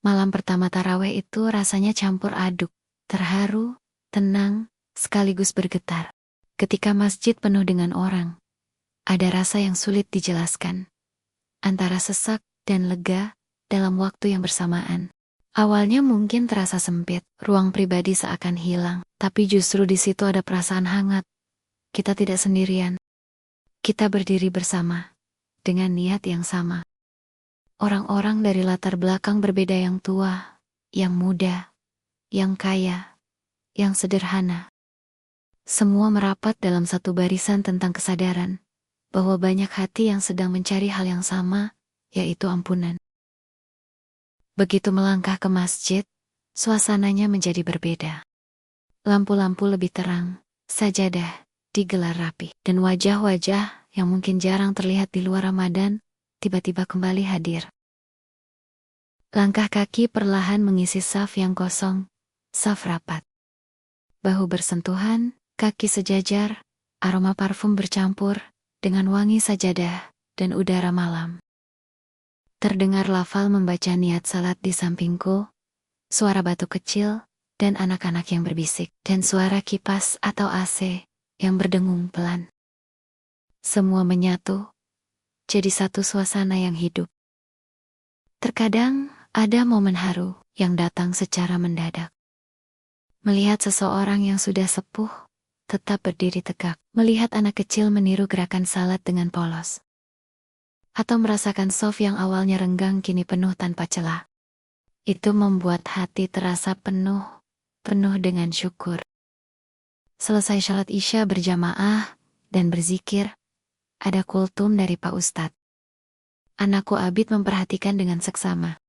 Malam pertama tarawih itu rasanya campur aduk, terharu, tenang, sekaligus bergetar. Ketika masjid penuh dengan orang, ada rasa yang sulit dijelaskan, antara sesak dan lega dalam waktu yang bersamaan. Awalnya mungkin terasa sempit, ruang pribadi seakan hilang, tapi justru di situ ada perasaan hangat. Kita tidak sendirian. Kita berdiri bersama, dengan niat yang sama. Orang-orang dari latar belakang berbeda, yang tua, yang muda, yang kaya, yang sederhana. Semua merapat dalam satu barisan tentang kesadaran bahwa banyak hati yang sedang mencari hal yang sama, yaitu ampunan. Begitu melangkah ke masjid, suasananya menjadi berbeda. Lampu-lampu lebih terang, sajadah digelar rapi, dan wajah-wajah yang mungkin jarang terlihat di luar Ramadan, tiba-tiba kembali hadir. Langkah kaki perlahan mengisi saf yang kosong, saf rapat. Bahu bersentuhan, kaki sejajar, aroma parfum bercampur dengan wangi sajadah dan udara malam. Terdengar lafal membaca niat salat di sampingku, suara batu kecil, dan anak-anak yang berbisik, dan suara kipas atau AC yang berdengung pelan. Semua menyatu, jadi satu suasana yang hidup. Terkadang ada momen haru yang datang secara mendadak. Melihat seseorang yang sudah sepuh tetap berdiri tegak, melihat anak kecil meniru gerakan salat dengan polos, atau merasakan shaf yang awalnya renggang kini penuh tanpa celah. Itu membuat hati terasa penuh dengan syukur. Selesai salat Isya berjamaah dan berzikir, ada kultum dari Pak Ustadz. Anakku Abid memperhatikan dengan seksama.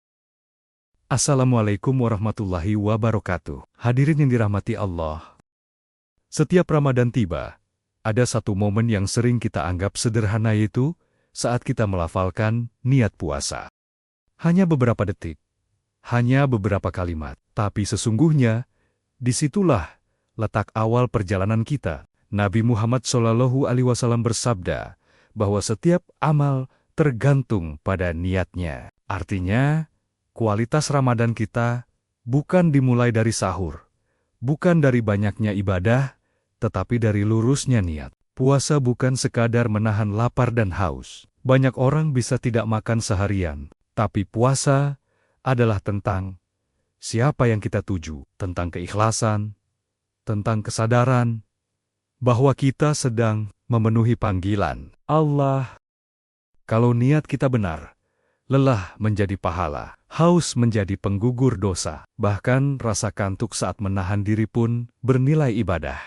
Assalamualaikum warahmatullahi wabarakatuh. Hadirin yang dirahmati Allah. Setiap Ramadan tiba, ada satu momen yang sering kita anggap sederhana, yaitu saat kita melafalkan niat puasa. Hanya beberapa detik, hanya beberapa kalimat, tapi sesungguhnya disitulah letak awal perjalanan kita. Nabi Muhammad SAW bersabda bahwa setiap amal tergantung pada niatnya. Artinya, kualitas Ramadan kita bukan dimulai dari sahur, bukan dari banyaknya ibadah, tetapi dari lurusnya niat. Puasa bukan sekadar menahan lapar dan haus. Banyak orang bisa tidak makan seharian, tapi puasa adalah tentang siapa yang kita tuju, tentang keikhlasan, tentang kesadaran bahwa kita sedang memenuhi panggilan Allah. Kalau niat kita benar, lelah menjadi pahala, haus menjadi penggugur dosa, bahkan rasa kantuk saat menahan diri pun bernilai ibadah.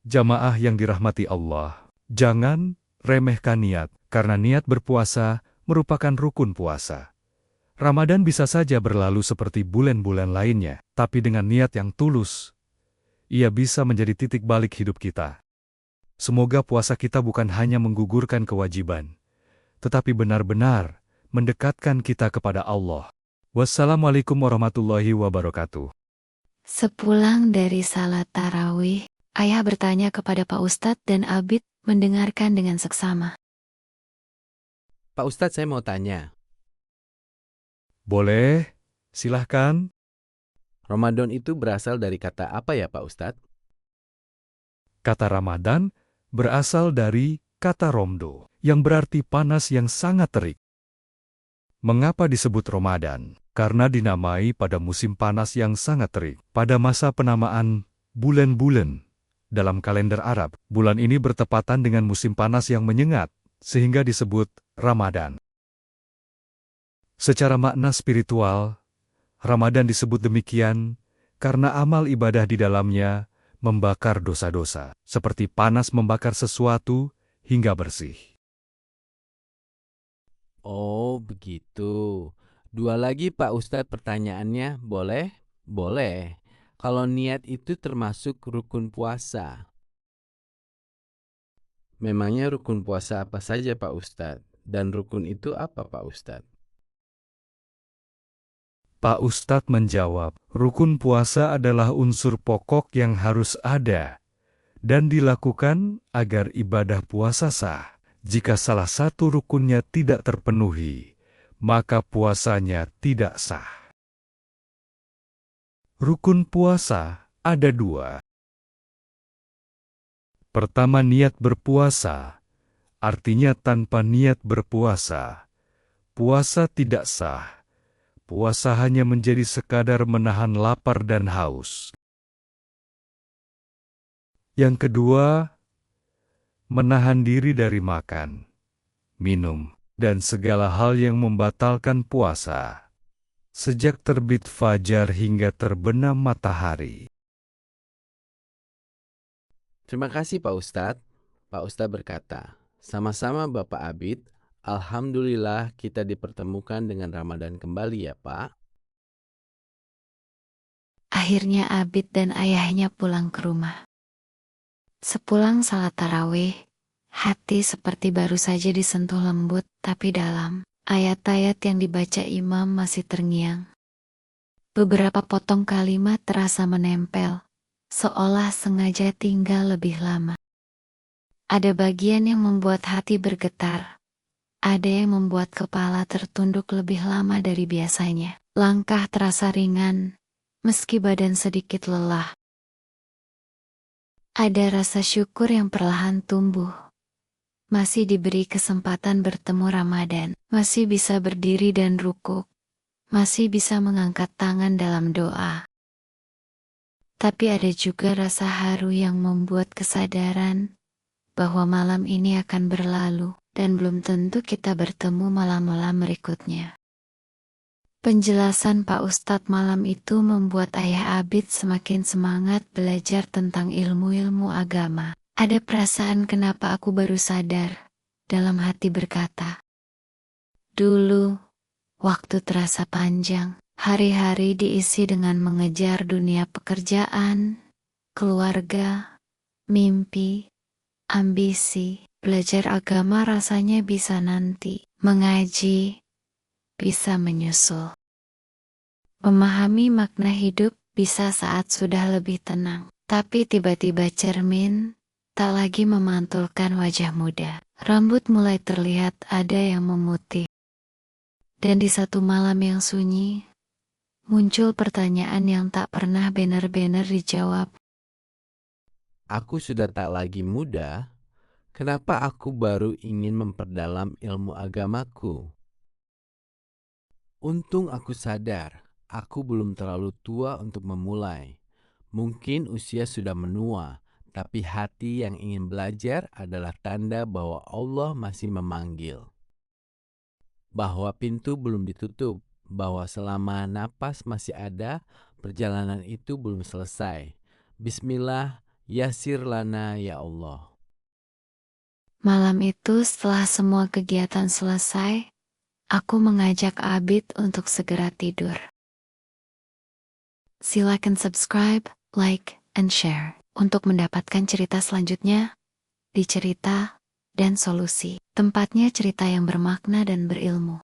Jamaah yang dirahmati Allah, jangan remehkan niat, karena niat berpuasa merupakan rukun puasa. Ramadan bisa saja berlalu seperti bulan-bulan lainnya, tapi dengan niat yang tulus, ia bisa menjadi titik balik hidup kita. Semoga puasa kita bukan hanya menggugurkan kewajiban, tetapi benar-benar mendekatkan kita kepada Allah. Wassalamualaikum warahmatullahi wabarakatuh. Sepulang dari salat tarawih, ayah bertanya kepada Pak Ustadz dan Abid mendengarkan dengan seksama. Pak Ustadz, saya mau tanya. Boleh, silahkan. Ramadan itu berasal dari kata apa ya Pak Ustadz? Kata Ramadan berasal dari kata romdo, yang berarti panas yang sangat terik. Mengapa disebut Ramadan? Karena dinamai pada musim panas yang sangat terik. Pada masa penamaan bulan-bulan dalam kalender Arab, bulan ini bertepatan dengan musim panas yang menyengat, sehingga disebut Ramadan. Secara makna spiritual, Ramadan disebut demikian karena amal ibadah di dalamnya membakar dosa-dosa, seperti panas membakar sesuatu hingga bersih. Oh, begitu. Dua lagi Pak Ustadz pertanyaannya, boleh? Boleh. Kalau niat itu termasuk rukun puasa. Memangnya rukun puasa apa saja Pak Ustadz? Dan rukun itu apa Pak Ustadz? Pak Ustadz menjawab, rukun puasa adalah unsur pokok yang harus ada dan dilakukan agar ibadah puasa sah. Jika salah satu rukunnya tidak terpenuhi, maka puasanya tidak sah. Rukun puasa ada dua. Pertama, niat berpuasa. Artinya tanpa niat berpuasa, puasa tidak sah. Puasa hanya menjadi sekadar menahan lapar dan haus. Yang kedua, menahan diri dari makan, minum, dan segala hal yang membatalkan puasa, sejak terbit fajar hingga terbenam matahari. Terima kasih Pak Ustadz. Pak Ustadz berkata, sama-sama Bapak Abid, alhamdulillah kita dipertemukan dengan Ramadan kembali ya Pak. Akhirnya Abid dan ayahnya pulang ke rumah. Sepulang salat tarawih, hati seperti baru saja disentuh lembut tapi dalam. Ayat-ayat yang dibaca imam masih terngiang. Beberapa potong kalimat terasa menempel, seolah sengaja tinggal lebih lama. Ada bagian yang membuat hati bergetar. Ada yang membuat kepala tertunduk lebih lama dari biasanya. Langkah terasa ringan, meski badan sedikit lelah. Ada rasa syukur yang perlahan tumbuh. Masih diberi kesempatan bertemu Ramadan. Masih bisa berdiri dan rukuk. Masih bisa mengangkat tangan dalam doa. Tapi ada juga rasa haru yang membuat kesadaran bahwa malam ini akan berlalu dan belum tentu kita bertemu malam-malam berikutnya. Penjelasan Pak Ustadz malam itu membuat Ayah Abid semakin semangat belajar tentang ilmu-ilmu agama. Ada perasaan kenapa aku baru sadar, dalam hati berkata. Dulu, waktu terasa panjang, hari-hari diisi dengan mengejar dunia pekerjaan, keluarga, mimpi, ambisi. Belajar agama rasanya bisa nanti, mengaji, bisa menyusul. Memahami makna hidup bisa saat sudah lebih tenang, tapi tiba-tiba cermin tak lagi memantulkan wajah muda. Rambut mulai terlihat ada yang memutih. Dan di satu malam yang sunyi, muncul pertanyaan yang tak pernah benar-benar dijawab. Aku sudah tak lagi muda, kenapa aku baru ingin memperdalam ilmu agamaku? Untung aku sadar, aku belum terlalu tua untuk memulai. Mungkin usia sudah menua, tapi hati yang ingin belajar adalah tanda bahwa Allah masih memanggil. Bahwa pintu belum ditutup, bahwa selama napas masih ada, perjalanan itu belum selesai. Bismillah, yasir lana ya Allah. Malam itu setelah semua kegiatan selesai, aku mengajak Abid untuk segera tidur. Silakan subscribe, like, and share untuk mendapatkan cerita selanjutnya di Cerita dan Solusi. Tempatnya cerita yang bermakna dan berilmu.